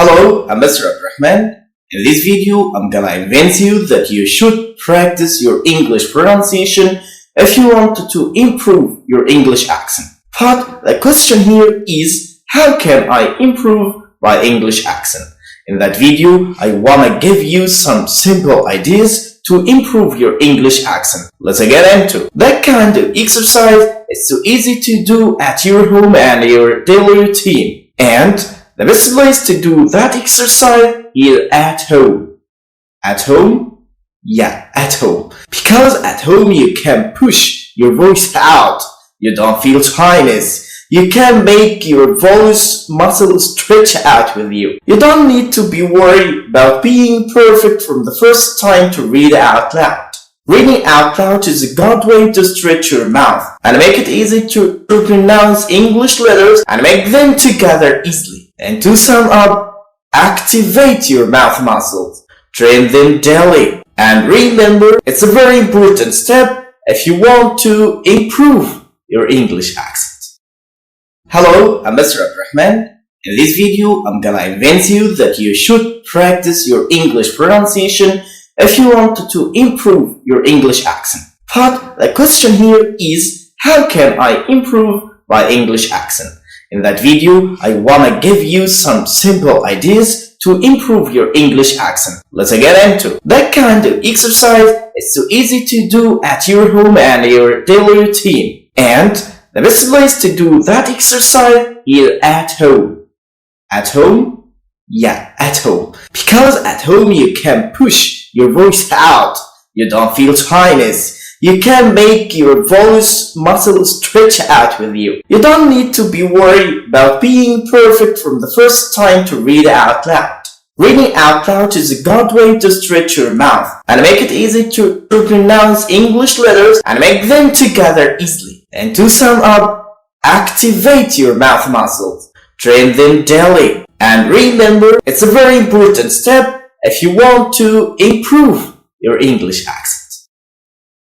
Hello, I'm Mr. Abdurrahman. In this video, I'm gonna convince you that you should practice your English pronunciation if you want to improve your English accent. But the question here is, how can I improve my English accent? In that video, I wanna give you some simple ideas to improve your English accent. Let's get into it. That kind of exercise is so easy to do at your home and your daily routine. And the best place to do that exercise is at home. At home? Yeah, at home. Because at home you can push your voice out. You don't feel shyness. You can make your voice muscles stretch out with you. You don't need to be worried about being perfect from the first time to read out loud. Reading out loud is a good way to stretch your mouth and make it easy to pronounce English letters and make them together easily. And to sum up, activate your mouth muscles. Train them daily. And remember, it's a very important step if you want to improve your English accent. Hello, I'm Mr. Abdurrahman. In this video, I'm gonna convince you that you should practice your English pronunciation if you want to improve your English accent. But the question here is, how can I improve my English accent? In that video, I wanna give you some simple ideas to improve your English accent. Let's get into it. That kind of exercise is so easy to do at your home and your daily routine. And the best place to do that exercise is at home. At home? Yeah, at home. Because at home you can push your voice out. You don't feel shyness. You can make your voice muscles stretch out with you. You don't need to be worried about being perfect from the first time to read out loud. Reading out loud is a good way to stretch your mouth and make it easy to pronounce English letters and make them together easily. And to sum up, activate your mouth muscles. Train them daily. And remember, it's a very important step if you want to improve your English accent.